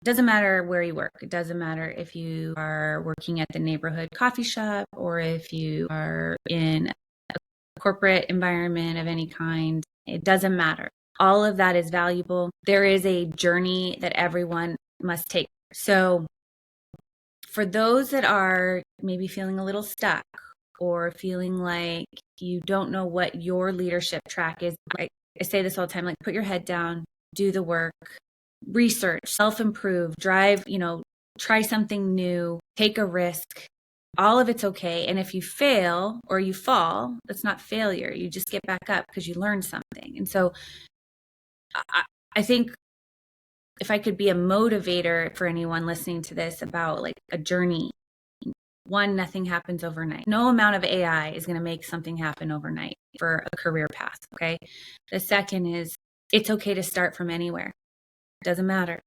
doesn't matter where you work. It doesn't matter if you are working at the neighborhood coffee shop or if you are in a corporate environment of any kind. It doesn't matter. All of that is valuable. There is a journey that everyone must take. So for those that are maybe feeling a little stuck or feeling like you don't know what your leadership track is, I say this all the time, like put your head down, do the work, research, self-improve, drive, try something new, take a risk. All of it's okay. And if you fail or you fall, that's not failure. You just get back up because you learned something. And so I think if I could be a motivator for anyone listening to this about like a journey, one, nothing happens overnight. No amount of AI is going to make something happen overnight for a career path. Okay. The second is it's okay to start from anywhere. It doesn't matter.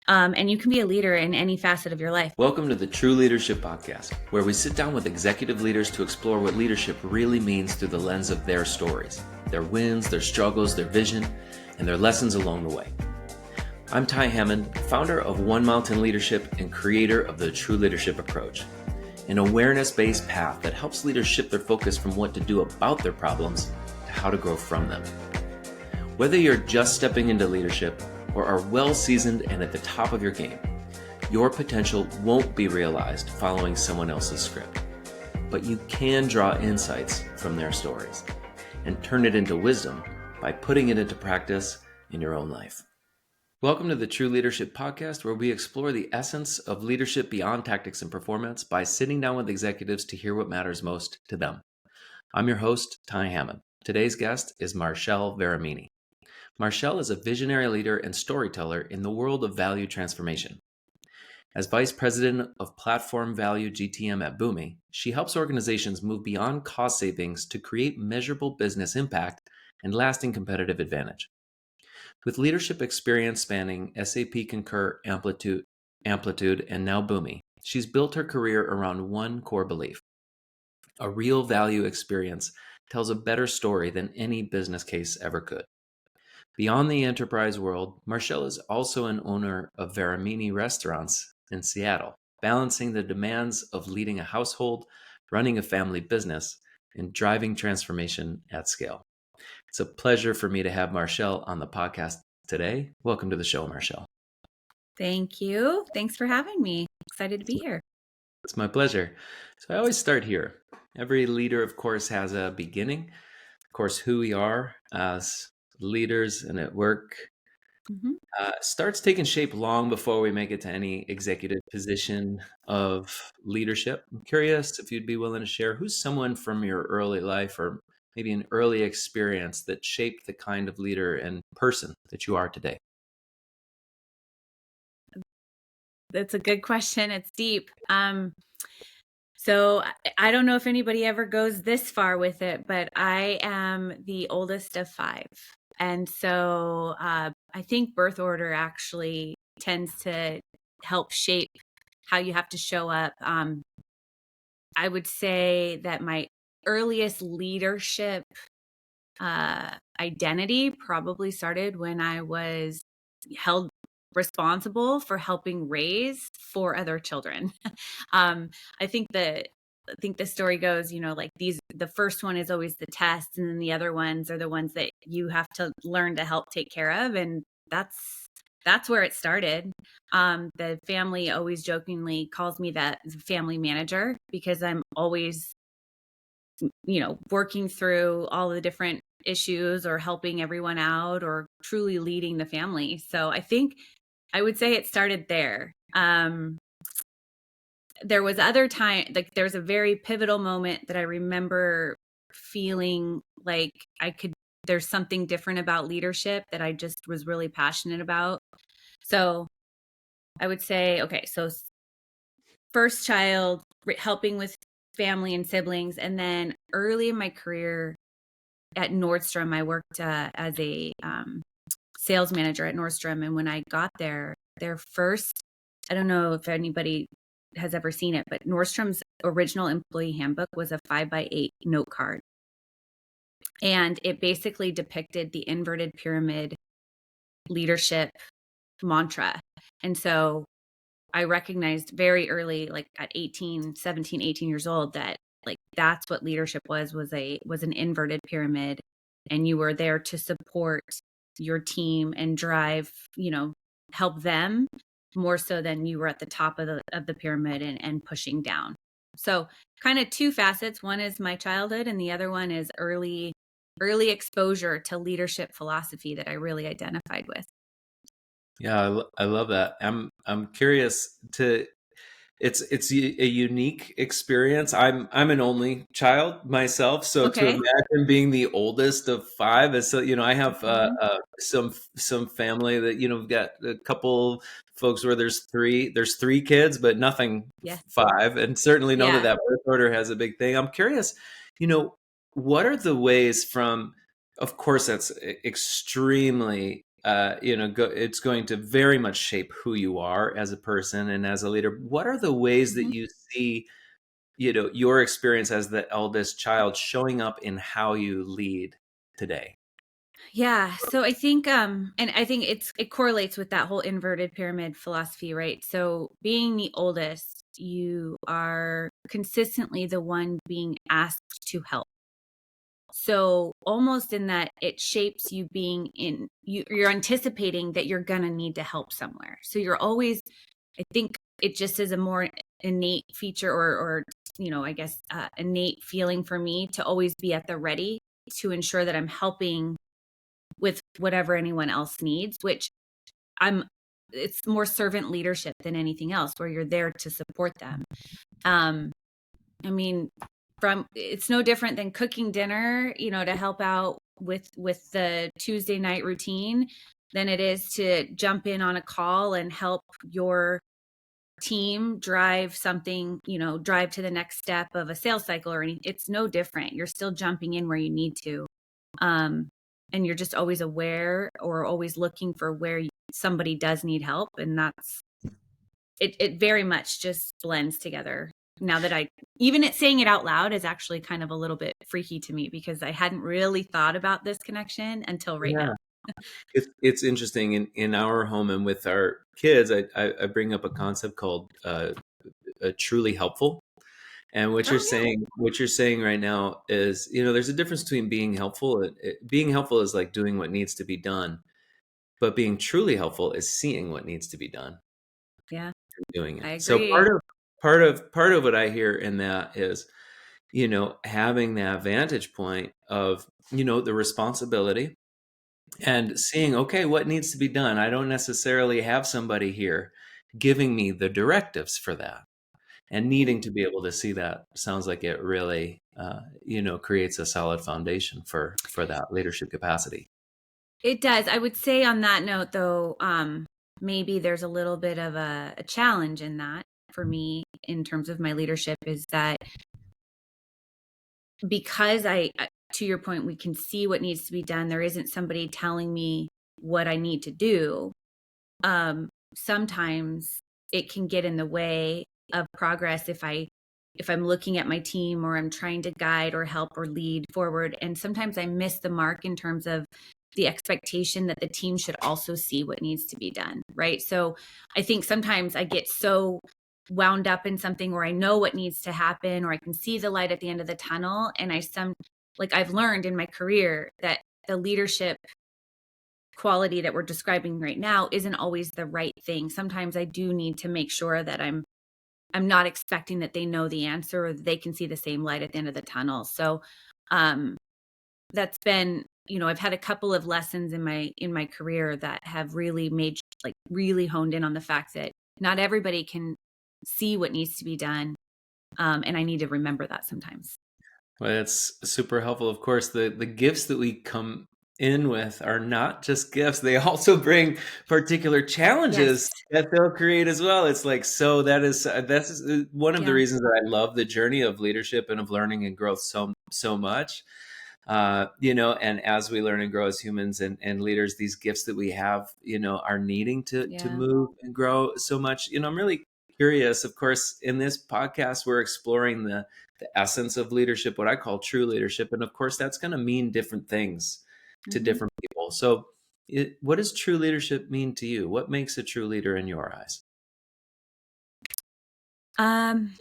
And you can be a leader in any facet of your life. Welcome to the True Leadership Podcast, where we sit down with executive leaders to explore what leadership really means through the lens of their stories, their wins, their struggles, their vision, and their lessons along the way. I'm Ty Hammond, founder of One Mountain Leadership and creator of the True Leadership Approach, an awareness-based path that helps leaders shift their focus from what to do about their problems to how to grow from them. Whether you're just stepping into leadership or are well-seasoned and at the top of your game, your potential won't be realized following someone else's script. But you can draw insights from their stories and turn it into wisdom by putting it into practice in your own life. Welcome to the True Leadership Podcast, where we explore the essence of leadership beyond tactics and performance by sitting down with executives to hear what matters most to them. I'm your host, Ty Hammond. Today's guest is Marchelle Varamini. Marchelle is a visionary leader and storyteller in the world of value transformation. As Vice President of Platform Value GTM at Boomi, she helps organizations move beyond cost savings to create measurable business impact and lasting competitive advantage. With leadership experience spanning SAP Concur, Amplitude, and now Boomi, she's built her career around one core belief. A real value experience tells a better story than any business case ever could. Beyond the enterprise world, Marchelle is also an owner of Varamini restaurants in Seattle, balancing the demands of leading a household, running a family business, and driving transformation at scale. It's a pleasure for me to have Marchelle on the podcast today. Welcome to the show, Marchelle. Thank you. Thanks for having me. Excited to be here. It's my pleasure. So I always start here. Every leader, of course, has a beginning. Of course, who we are as leaders and at work starts taking shape long before we make it to any executive position of leadership. I'm curious if you'd be willing to share who's someone from your early life or maybe an early experience that shaped the kind of leader and person that you are today. That's a good question. It's deep. So I don't know if anybody ever goes this far with it, but I am the oldest of 5. And so I think birth order actually tends to help shape how you have to show up. I would say that my earliest leadership identity probably started when I was held responsible for helping raise 4 other children. I think the story goes, like the first one is always the test, and then the other ones are the ones that you have to learn to help take care of. And that's where it started. The family always jokingly calls me that family manager because I'm always, working through all the different issues or helping everyone out or truly leading the family. So I think I would say it started there. There was other time, like there's a very pivotal moment that I remember feeling like there's something different about leadership that I just was really passionate about. So I would say, okay, so first child, helping with family and siblings. And then early in my career at Nordstrom, I worked as a sales manager at Nordstrom. And when I got there, their first, I don't know if anybody has ever seen it, but Nordstrom's original employee handbook was a 5x8 note card. And it basically depicted the inverted pyramid leadership mantra. And so I recognized very early, like at 17, 18 years old, that like that's what leadership was an inverted pyramid, and you were there to support your team and drive, help them more so than you were at the top of the pyramid and pushing down. So kind of two facets. One is my childhood and the other one is early exposure to leadership philosophy that I really identified with. Yeah, I love that. I'm curious to. It's a unique experience. I'm an only child myself, so to Okay. imagine being the oldest of five is so I have Mhm. some family that we've got a couple folks where there's three kids, but nothing Yeah. five, and certainly know that Yeah. that birth order has a big thing. I'm curious, what are the ways from, of course, that's extremely it's going to very much shape who you are as a person and as a leader. What are the ways that Mhm. you see, your experience as the eldest child showing up in how you lead today? Yeah. So I think and I think it correlates with that whole inverted pyramid philosophy, right? So being the oldest, you are consistently the one being asked to help. So almost in that it shapes you being in you're anticipating that you're gonna need to help somewhere. So you're always, I think it just is a more innate feature or I guess innate feeling for me to always be at the ready to ensure that I'm helping with whatever anyone else needs, which I'm it's more servant leadership than anything else where you're there to support them. Um I mean, from it's no different than cooking dinner, to help out with the Tuesday night routine than it is to jump in on a call and help your team drive something, drive to the next step of a sales cycle or anything. It's no different. You're still jumping in where you need to. Um, and you're just always aware or always looking for where somebody does need help. And that's it very much just blends together. Now that even saying it out loud is actually kind of a little bit freaky to me because I hadn't really thought about this connection until right now. Yeah. It's interesting in our home and with our kids. I bring up a concept called truly helpful. And Oh yeah. what you're saying right now is, there's a difference between being helpful. Being helpful is like doing what needs to be done, but being truly helpful is seeing what needs to be done Yeah, and doing I it. So agree. part of what I hear in that is, having that vantage point of, the responsibility and seeing, okay, what needs to be done. I don't necessarily have somebody here giving me the directives for that, and Mhm. needing to be able to see that sounds like it really creates a solid foundation for that leadership capacity. It does. I would say on that note, though, maybe there's a little bit of a challenge in that for me in terms of my leadership is that because to your point, we can see what needs to be done. There isn't somebody telling me what I need to do. Sometimes it can get in the way of progress if I'm looking at my team or I'm trying to guide or help or lead forward. And sometimes I miss the mark in terms of the expectation that the team should also see what needs to be done. Right. So I think sometimes I get so wound up in something where I know what needs to happen or I can see the light at the end of the tunnel. And I've learned in my career that the leadership quality that we're describing right now isn't always the right thing. Sometimes I do need to make sure that I'm not expecting that they know the answer or they can see the same light at the end of the tunnel. So um that's been, I've had a couple of lessons in my career that have really made like really honed in on the fact that not everybody can see what needs to be done. And I need to remember that sometimes. Well, it's super helpful. Of course, the gifts that we come in with are not just gifts; they also bring particular Yes. challenges that they'll create as well. It's like, so that's one of the Yeah. reasons that I love the journey of leadership and of learning and growth so much. And as we learn and grow as humans and leaders, these gifts that we have, are needing to Yeah. move and grow so much. I'm really curious. Of course, in this podcast, we're exploring the essence of leadership, what I call true leadership, and of course, that's going to mean different things to Hmm. different people. So, What does true leadership mean to you? What makes a true leader in your eyes? Um,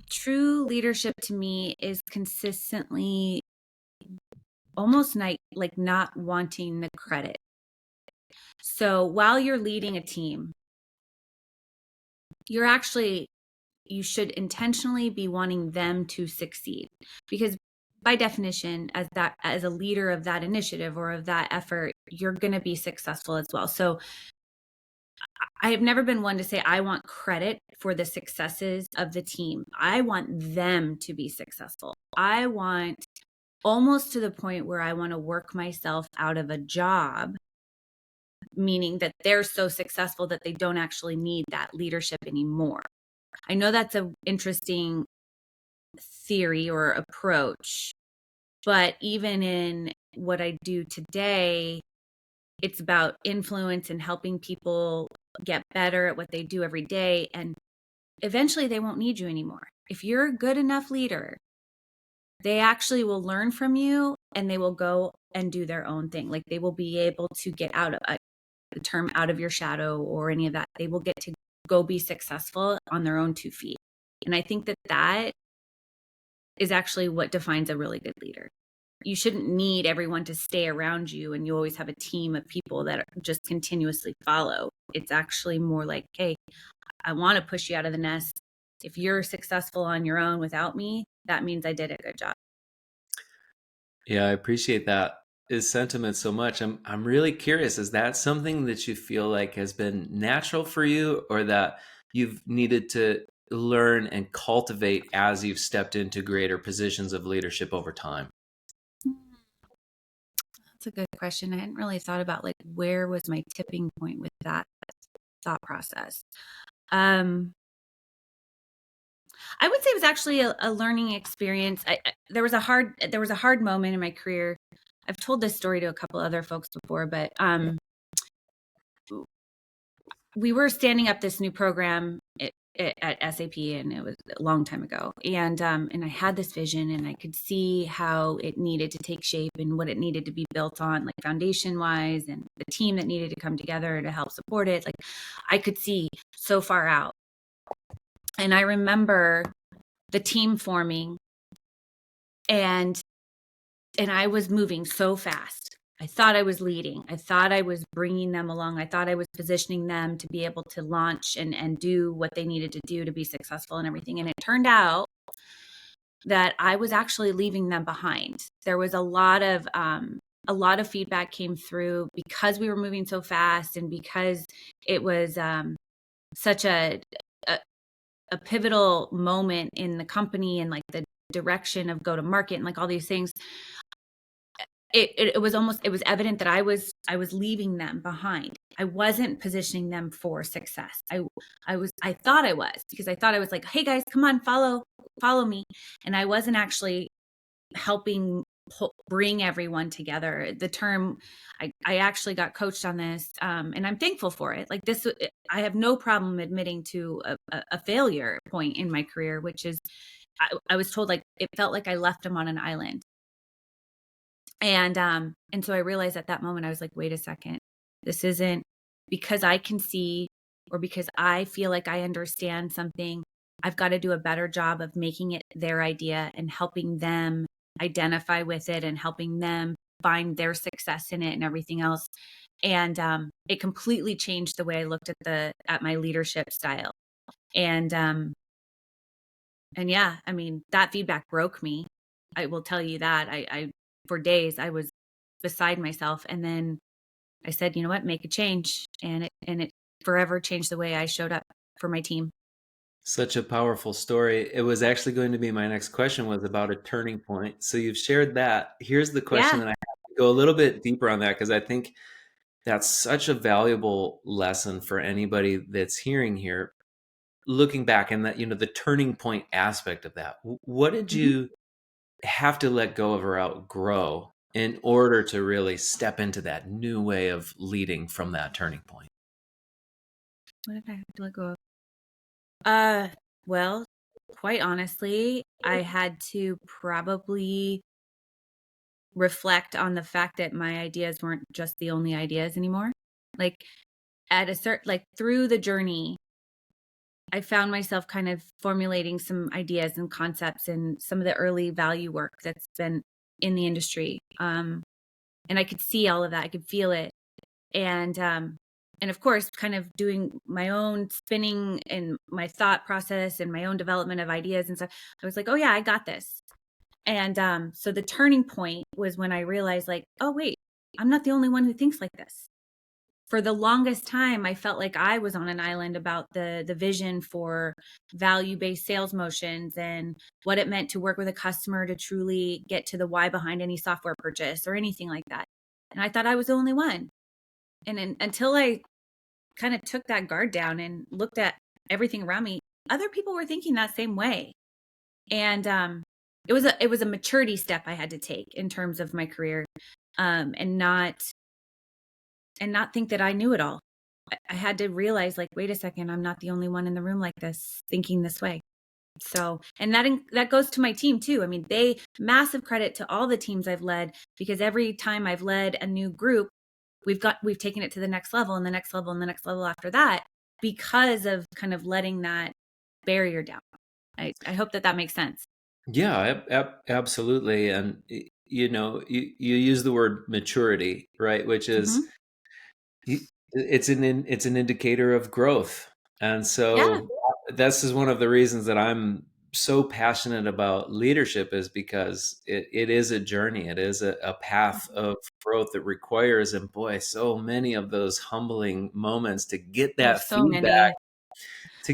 True leadership to me is consistently almost like not wanting the credit. So while you're leading a team, you should intentionally be wanting them to succeed, because by definition, as a leader of that initiative or of that effort, you're going to be successful as well. So I have never been one to say I want credit for the successes of the team. I want them to be successful. I want, almost to the point where I want to work myself out of a job, meaning that they're so successful that they don't actually need that leadership anymore. I know that's an interesting theory or approach, but even in what I do today, it's about influence and helping people get better at what they do every day. And eventually they won't need you anymore. If you're a good enough leader, they actually will learn from you and they will go and do their own thing. Like, they will be able to get out of the term out of your shadow or any of that. They will get to go be successful on their own 2 feet. And I think that is actually what defines a really good leader. You shouldn't need everyone to stay around you and you always have a team of people that just continuously follow. It's actually more like, hey, I want to push you out of the nest. If you're successful on your own without me, that means I did a good job. Yeah, I appreciate that sentiment so much. I'm really curious, is that something that you feel like has been natural for you, or that you've needed to learn and cultivate as you've stepped into greater positions of leadership over time? That's a good question. I hadn't really thought about like where was my tipping point with that thought process. Um, I would say it was actually a learning experience. There was a hard moment in my career. I've told this story to a couple other folks before, but we were standing up this new program at SAP, and it was a long time ago. And I had this vision, and I could see how it needed to take shape and what it needed to be built on, like foundation wise, and the team that needed to come together to help support it. Like, I could see so far out. And I remember the team forming, and I was moving so fast. I thought I was leading. I thought I was bringing them along. I thought I was positioning them to be able to launch and do what they needed to do to be successful and everything. And it turned out that I was actually leaving them behind. There was a lot of feedback came through because we were moving so fast and because it was such a a pivotal moment in the company and like the direction of go to market and like all these things. It was evident that I was leaving them behind. I wasn't positioning them for success. I thought I was, because I thought I was like, hey guys, come on, follow me. And I wasn't actually helping bring everyone together. The term, I actually got coached on this, and I'm thankful for it. Like this, I have no problem admitting to a failure point in my career, which is I was told like it felt like I left them on an island. And so I realized at that moment, I was like, wait a second, this isn't because I can see or because I feel like I understand something. I've got to do a better job of making it their idea and helping them identify with it and helping them find their success in it and everything else. And it completely changed the way I looked at my leadership style. And yeah, I mean, that feedback broke me. I will tell you that. I for days I was beside myself, and then I said, you know what, make a change, and it forever changed the way I showed up for my team. Such a powerful story. It was actually going to be my next question, was about a turning point. So you've shared that. Here's the question Yeah. that I have to go a little bit deeper on that, because I think that's such a valuable lesson for anybody that's hearing here. Looking back, and that, the turning point aspect of that. What did Mhm. you have to let go of or outgrow in order to really step into that new way of leading from that turning point? What did I have to let go of? Well, quite honestly, I had to probably reflect on the fact that my ideas weren't just the only ideas anymore. Like at a certain, like through the journey, I found myself kind of formulating some ideas and concepts and some of the early value work that's been in the industry. And I could see all of that. I could feel it. And of course, kind of doing my own spinning and my thought process and my own development of ideas and stuff. I was like, oh yeah, I got this. And so the turning point was when I realized, like, oh wait, I'm not the only one who thinks like this. For the longest time, I felt like I was on an island about the vision for value-based sales motions and what it meant to work with a customer to truly get to the why behind any software purchase or anything like that. And I thought I was the only one. And until I kind of took that guard down and looked at everything around me, other people were thinking that same way. And it was a maturity step I had to take in terms of my career, and not think that I knew it all. I had to realize, like, wait a second, I'm not the only one in the room like this, thinking this way. So, and that goes to my team too. I mean, massive credit to all the teams I've led, because every time I've led a new group, we've taken it to the next level and the next level and the next level after that, because of kind of letting that barrier down. I hope that makes sense. Yeah, absolutely. And you use the word maturity, right? Which is Mm-hmm. it's an indicator of growth. And Yeah. so this is one of the reasons that I'm so passionate about leadership, is because it is a journey. It is a path of growth that requires, and boy, so many of those humbling moments to get Oh, that so feedback, many. Yeah.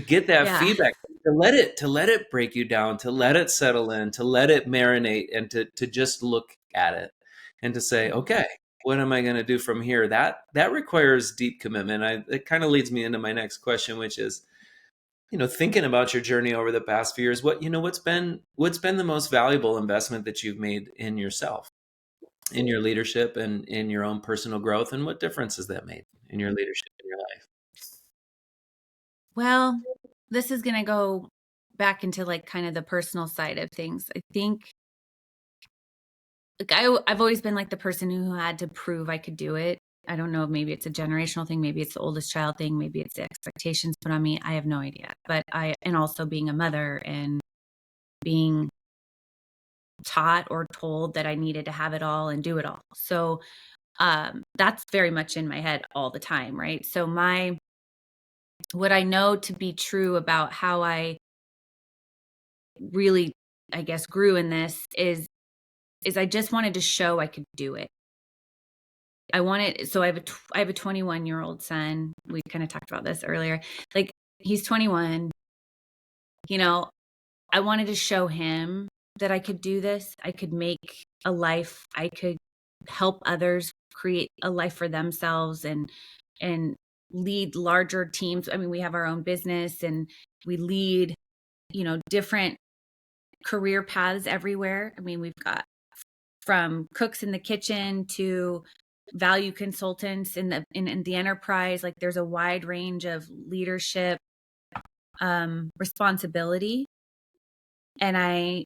to let it break you down, to let it settle in, to let it marinate, and to just look at it and to say, okay, what am I going to do from here? That requires deep commitment. It kind of leads me into my next question, which is, thinking about your journey over the past few years, what's been the most valuable investment that you've made in yourself, in your leadership, and in your own personal growth, and what difference has that made in your leadership in your life? Well, this is going to go back into like kind of the personal side of things. I think, like, I've always been like the person who had to prove I could do it. I don't know, maybe it's a generational thing, maybe it's the oldest child thing, maybe it's the expectations put on me. I have no idea. And also being a mother and being taught or told that I needed to have it all and do it all. So that's very much in my head all the time, right? So what I know to be true about how I really, I guess, grew in this is I just wanted to show I could do it. So I have a 21-year-old son. We kind of talked about this earlier. Like, he's 21. You know, I wanted to show him that I could do this. I could make a life. I could help others create a life for themselves and lead larger teams. I mean, we have our own business and we lead, different career paths everywhere. I mean, we've got from cooks in the kitchen to value consultants in the enterprise. Like, there's a wide range of leadership responsibility, and I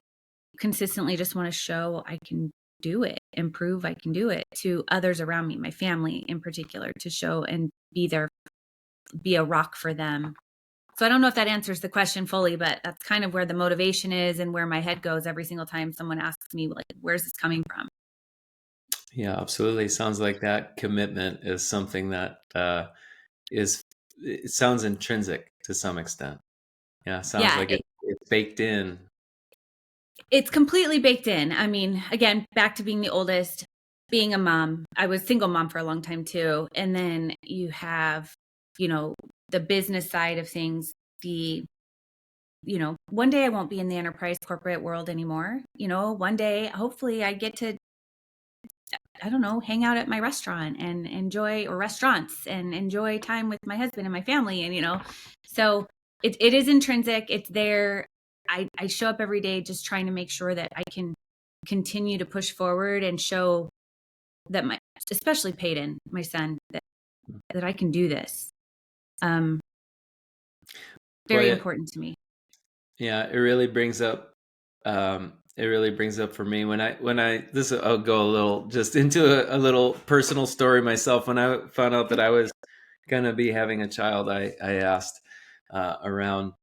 consistently just want to show I can do it, improve I can do it to others around me, my family in particular, to show and be a rock for them. So I don't know if that answers the question fully, but that's kind of where the motivation is and where my head goes every single time someone asks me, like, where's this coming from? Yeah, absolutely. Sounds like that commitment is something that it sounds intrinsic to some extent. Yeah, sounds Yeah, like it's baked in. it's completely baked in. I mean, again, back to being the oldest, being a mom. I was single mom for a long time too. And then you have, the business side of things, one day I won't be in the enterprise corporate world anymore. One day, hopefully I get to, I don't know, hang out at my restaurant and enjoy, or restaurants, and enjoy time with my husband and my family. And, so it is intrinsic. It's there. I show up every day just trying to make sure that I can continue to push forward and show that especially Peyton, my son, that I can do this. Very Boy, important to me. yeah, it really brings up It really brings up for me this, I'll go a little just into a little personal story myself. When I found out that I was going to be having a child, I asked around,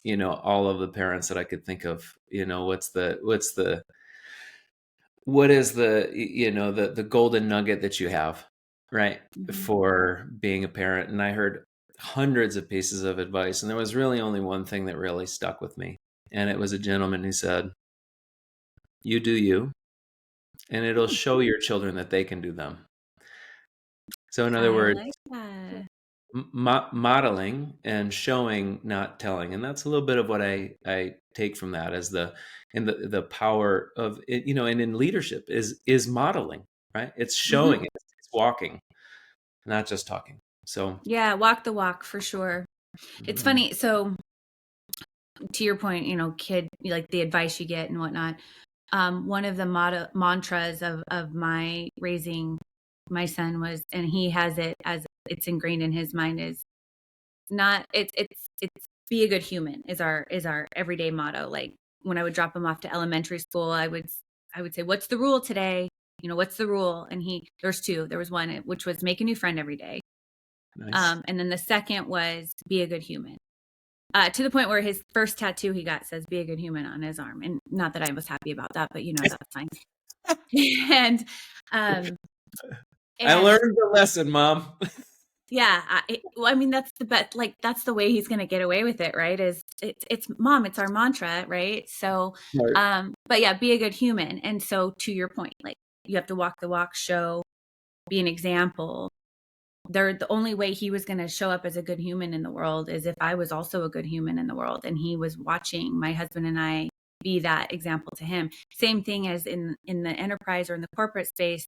all of the parents that I could think of, what is the golden nugget that you have, right, Mm-hmm. for being a parent? And I heard hundreds of pieces of advice, and there was really only one thing that really stuck with me. And it was a gentleman who said, "You do you, and it'll show your children that they can do them." So in other I words, like that. modeling and showing, not telling. And that's a little bit of what I take from that as the power of it, and in leadership is modeling, right? It's Mm-hmm. showing, it's walking, not just talking. So Yeah, walk the walk for sure. It's mhm. funny. So to your point, kid, like the advice you get and whatnot. One of the mantras of my raising my son was, and he has it as it's ingrained in his mind, is not it's be a good human is our everyday motto. Like when I would drop him off to elementary school, I would say, "What's the rule today? What's the rule?" And there's two. There was one which was make a new friend every day. Nice. And then the second was be a good human. To the point where his first tattoo he got says "Be a good human" on his arm, and not that I was happy about that, but that's fine. and um, I and learned the lesson, Mom. yeah, well, I mean that's the best. Like that's the way he's going to get away with it, right? Is it's mom, it's our mantra, right? So, Smart. but yeah, be a good human. And so to your point, like you have to walk the walk, show, be an example. The only way he was going to show up as a good human in the world is if I was also a good human in the world, and he was watching my husband and I be that example to him. Same thing as in the enterprise or in the corporate space,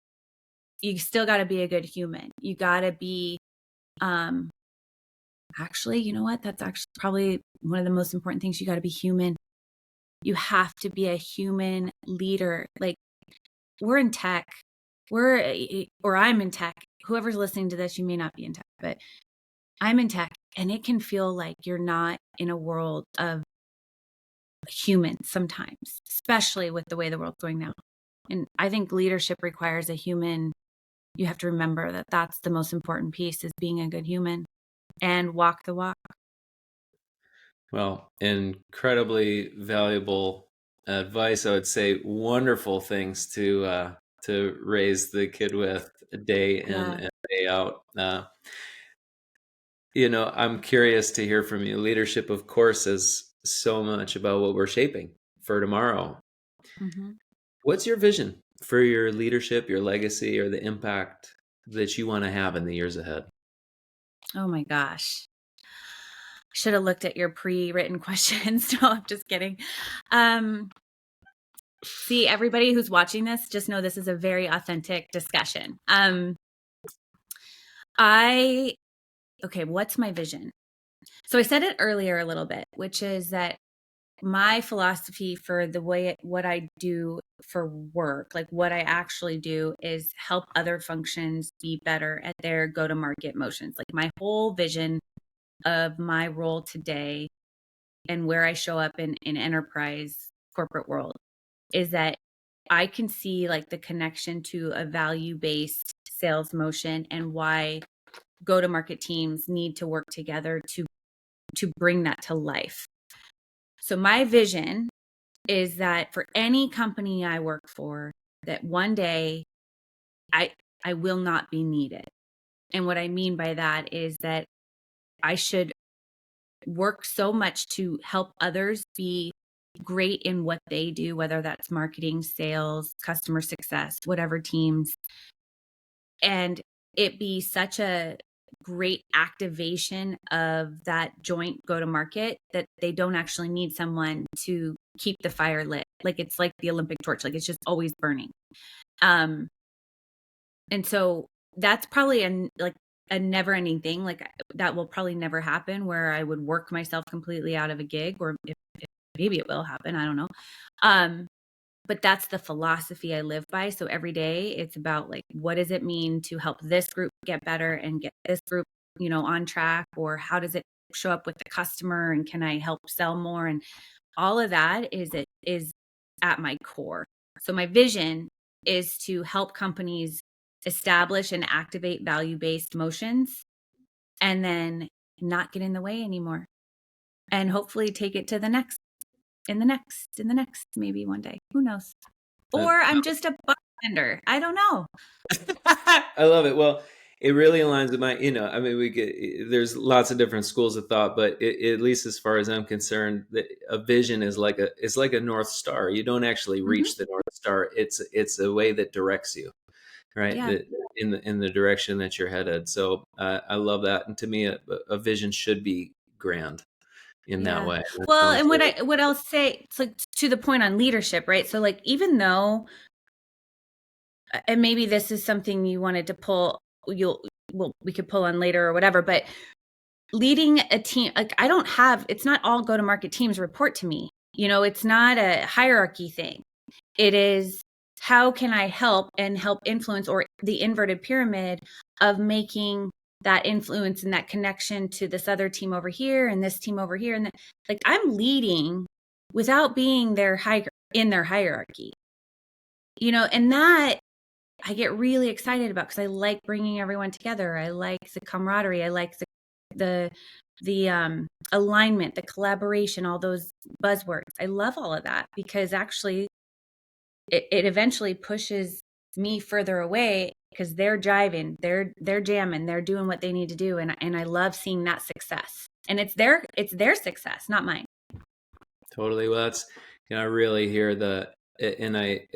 you still got to be a good human. You got to be um actually, you know what? That's actually probably one of the most important things. You got to be human. You have to be a human leader. Like we're in tech, or I'm in tech. Whoever's listening to this, you may not be in tech, but I'm in tech, and it can feel like you're not in a world of humans sometimes, especially with the way the world's going now. And I think leadership requires a human. You have to remember that that's the most important piece, is being a good human and walk the walk. Well, incredibly valuable advice. I would say wonderful things to raise the kid with day in Yeah. and day out. I'm curious to hear from you. Leadership, of course, is so much about what we're shaping for tomorrow. Mm-hmm. What's your vision for your leadership, your legacy, or the impact that you want to have in the years ahead? Oh my gosh. Should have looked at your pre-written questions. No, I'm just kidding. Um, See, everybody who's watching this, just know this is a very authentic discussion. I Okay, what's my vision? So I said it earlier a little bit, which is that my philosophy for what I do for work, like what I actually do, is help other functions be better at their go-to-market motions. Like my whole vision of my role today and where I show up in enterprise corporate world is that I can see like the connection to a value-based sales motion and why go-to-market teams need to work together to bring that to life. So my vision is that for any company I work for, that one day I I will not be needed. And what I mean by that is that I should work so much to help others be great in what they do, whether that's marketing, sales, customer success, whatever teams, and it be such a great activation of that joint go to market that they don't actually need someone to keep the fire lit. Like it's like the Olympic torch, like it's just always burning. Um, and so that's probably a never ending thing. Like that will probably never happen where I would work myself completely out of a gig, or if maybe it will happen. I don't know. Um, but that's the philosophy I live by. So every day it's about like, what does it mean to help this group get better and get this group, on track, or how does it show up with the customer, and can I help sell more? And all of that is at my core. So my vision is to help companies establish and activate value-based motions and then not get in the way anymore. And hopefully take it to the next, maybe one day. Who knows? Or I'm just a bartender. I don't know. I love it. Well, it really aligns with my, I mean, there's lots of different schools of thought, but at least as far as I'm concerned, a vision is it's like a North Star. You don't actually reach the North Star. It's a way that directs you, right? Yeah. In the direction that you're headed. So I love that. And to me, a vision should be grand in that way. Well, and what I'll say, it's like to the point on leadership, right? So like, even though, and maybe this is something you wanted to pull, we could pull on later or whatever, but leading a team, like it's not all go-to-market teams report to me. It's not a hierarchy thing. It is, how can I help influence, or the inverted pyramid of making that influence and that connection to this other team over here and this team over here. And like, I'm leading without being in their hierarchy, and that I get really excited about, because I like bringing everyone together. I like the camaraderie. I like the alignment, the collaboration, all those buzzwords. I love all of that, because actually it eventually pushes me further away, because they're jiving, they're jamming, they're doing what they need to do. And I love seeing that success, and it's their success, not mine. Totally. Well, that's, I really hear and I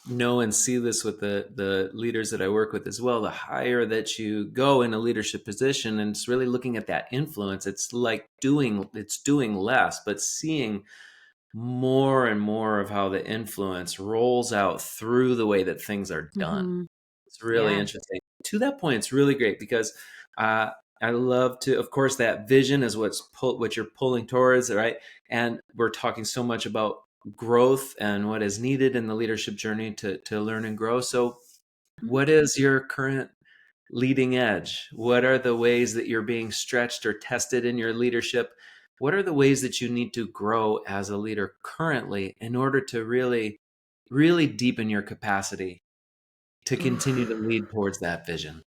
know and see this with the leaders that I work with as well. The higher that you go in a leadership position, and it's really looking at that influence, it's like doing less, but seeing more and more of how the influence rolls out through the way that things are done. It's really interesting. To that point, it's really great, because I love to, of course, that vision is what you're pulling towards, right? And we're talking so much about growth and what is needed in the leadership journey to learn and grow. So what is your current leading edge? What are the ways that you're being stretched or tested in your leadership? What are the ways that you need to grow as a leader currently in order to really, really deepen your capacity to continue to lead towards that vision?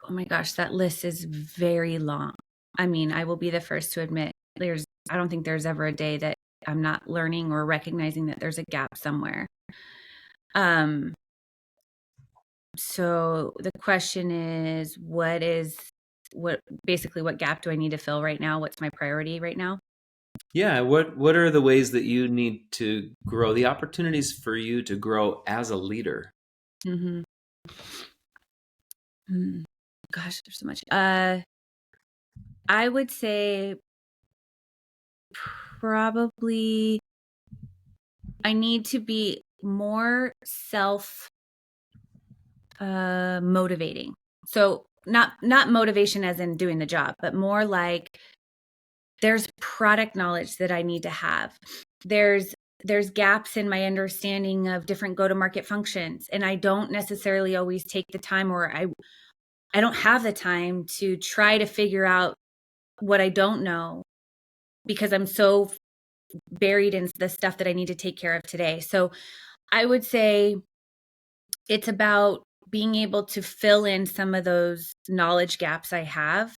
Oh my gosh, that list is very long. I mean, I will be the first to admit, I don't think there's ever a day that I'm not learning or recognizing that there's a gap somewhere. So the question is, what gap do I need to fill right now? What's my priority right now? Yeah. What are the ways that you need to grow, the opportunities for you to grow as a leader? Gosh, there's so much. I would say probably I need to be more motivating. So not motivation as in doing the job, but more like, there's product knowledge that I need to have. There's gaps in my understanding of different go-to-market functions, and I don't necessarily always take the time, or I don't have the time to try to figure out what I don't know, because I'm so buried in the stuff that I need to take care of today. So I would say it's about being able to fill in some of those knowledge gaps I have.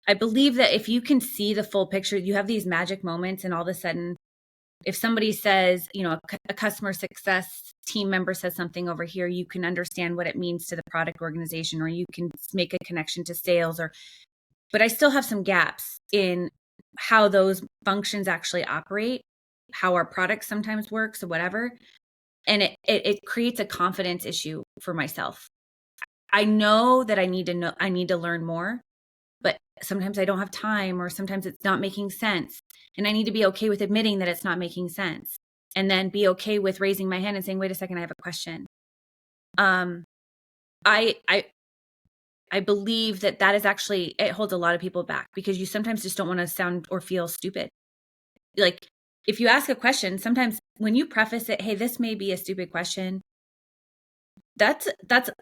I believe that if you can see the full picture, you have these magic moments, and all of a sudden, if somebody says, a customer success team member says something over here, you can understand what it means to the product organization, or you can make a connection to sales, but I still have some gaps in how those functions actually operate, how our product sometimes works, or whatever. And it creates a confidence issue for myself. I know that I need to learn more, but sometimes I don't have time, or sometimes it's not making sense. And I need to be okay with admitting that it's not making sense, and then be okay with raising my hand and saying, wait a second, I have a question. I believe that is actually, it holds a lot of people back, because you sometimes just don't want to sound or feel stupid. Like, if you ask a question, sometimes when you preface it, hey, this may be a stupid question, that's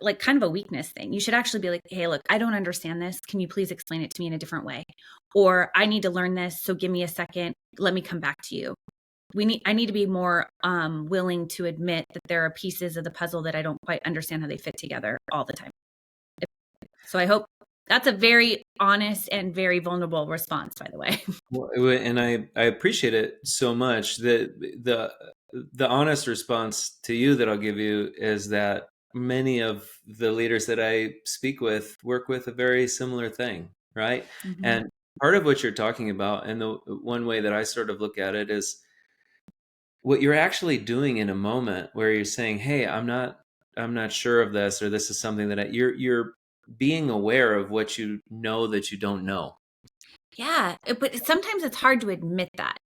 like kind of a weakness thing. You should actually be like, hey, look, I don't understand this. Can you please explain it to me in a different way? Or I need to learn this, so give me a second. Let me come back to you. I need to be more willing to admit that there are pieces of the puzzle that I don't quite understand how they fit together all the time. So I hope that's a very honest and very vulnerable response, by the way. Well, and I appreciate it so much. The honest response to you that I'll give you is that many of the leaders that I speak with work with a very similar thing, right? Mm-hmm. And part of what you're talking about, and the one way that I sort of look at it, is what you're actually doing in a moment where you're saying, "Hey, I'm not sure of this, or this is something that you're being aware of what you know that you don't know." Yeah, but sometimes it's hard to admit that,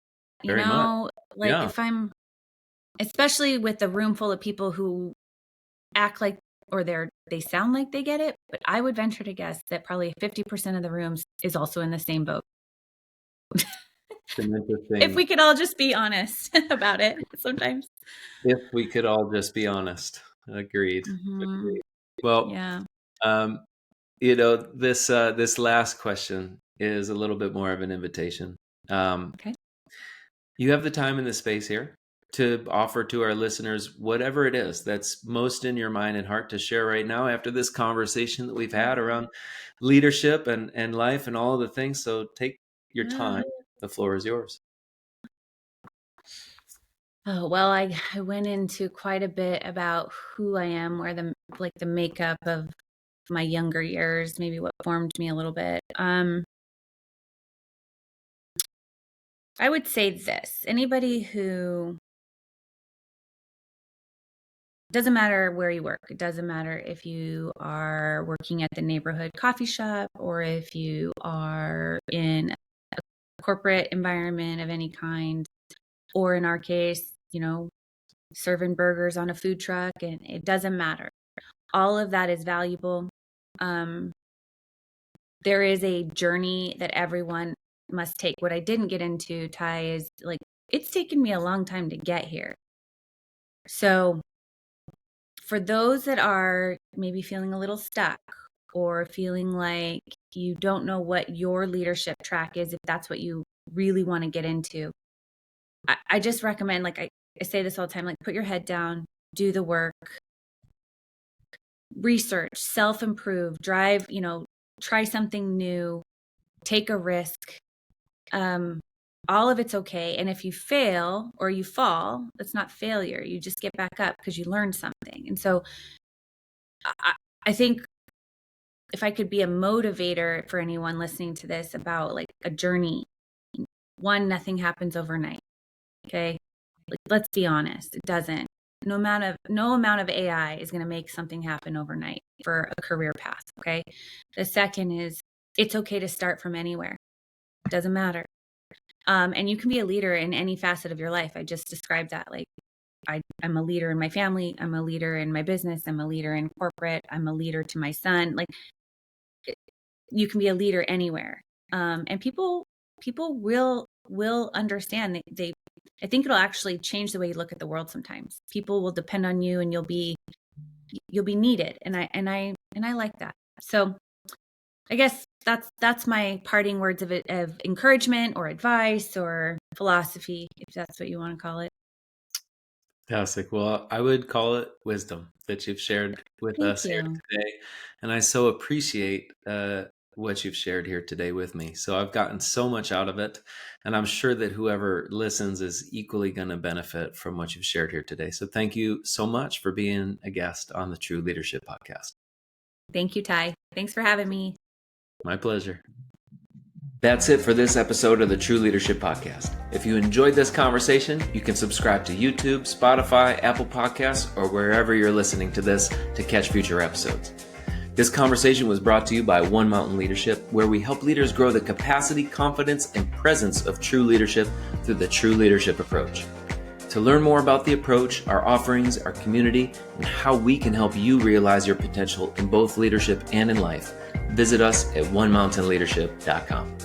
Very much. like Yeah. if I'm, especially with a room full of people who act like, or they sound like they get it, but I would venture to guess that probably 50% of the rooms is also in the same boat. It's an interesting. If we could all just be honest about it sometimes. If we could all just be honest. Agreed. Mm-hmm. Agreed. Well, Yeah. this last question is a little bit more of an invitation. Okay. You have the time and the space here to offer to our listeners whatever it is that's most in your mind and heart to share right now after this conversation that we've had around leadership and life and all of the things. So take your time. The floor is yours. Oh, well, I went into quite a bit about who I am, where the makeup of my younger years, maybe what formed me a little bit. I would say this: anybody who, doesn't matter where you work, it doesn't matter if you are working at the neighborhood coffee shop or if you are in a corporate environment of any kind, or in our case, serving burgers on a food truck, and it doesn't matter. All of that is valuable. There is a journey that everyone must take. What I didn't get into, Ty, is like, it's taken me a long time to get here. So for those that are maybe feeling a little stuck or feeling like you don't know what your leadership track is, if that's what you really want to get into, I just recommend, like I say this all the time, like put your head down, do the work, research, self-improve, drive, try something new, take a risk. All of it's okay. And if you fail or you fall, that's not failure. You just get back up because you learned something. And so I think if I could be a motivator for anyone listening to this about like a journey, one, nothing happens overnight. Okay. Like, let's be honest. It doesn't. No amount of AI is going to make something happen overnight for a career path. Okay. The second is, it's okay to start from anywhere. It doesn't matter. And you can be a leader in any facet of your life. I just described that. Like, I'm a leader in my family. I'm a leader in my business. I'm a leader in corporate. I'm a leader to my son. Like, you can be a leader anywhere. And people will understand. I think it'll actually change the way you look at the world sometimes. People will depend on you, and you'll be needed. And I like that. So I guess that's my parting words of encouragement or advice or philosophy, if that's what you want to call it. Fantastic. Well, I would call it wisdom that you've shared with us here Thank you. today. And I so appreciate what you've shared here today with me. So I've gotten so much out of it. And I'm sure that whoever listens is equally going to benefit from what you've shared here today. So thank you so much for being a guest on the True Leadership Podcast. Thank you, Ty. Thanks for having me. My pleasure. That's it for this episode of the True Leadership Podcast. If you enjoyed this conversation, you can subscribe to YouTube, Spotify, Apple Podcasts, or wherever you're listening to this to catch future episodes. This conversation was brought to you by One Mountain Leadership, where we help leaders grow the capacity, confidence, and presence of true leadership through the True Leadership Approach. To learn more about the approach, our offerings, our community, and how we can help you realize your potential in both leadership and in life, visit us at onemountainleadership.com.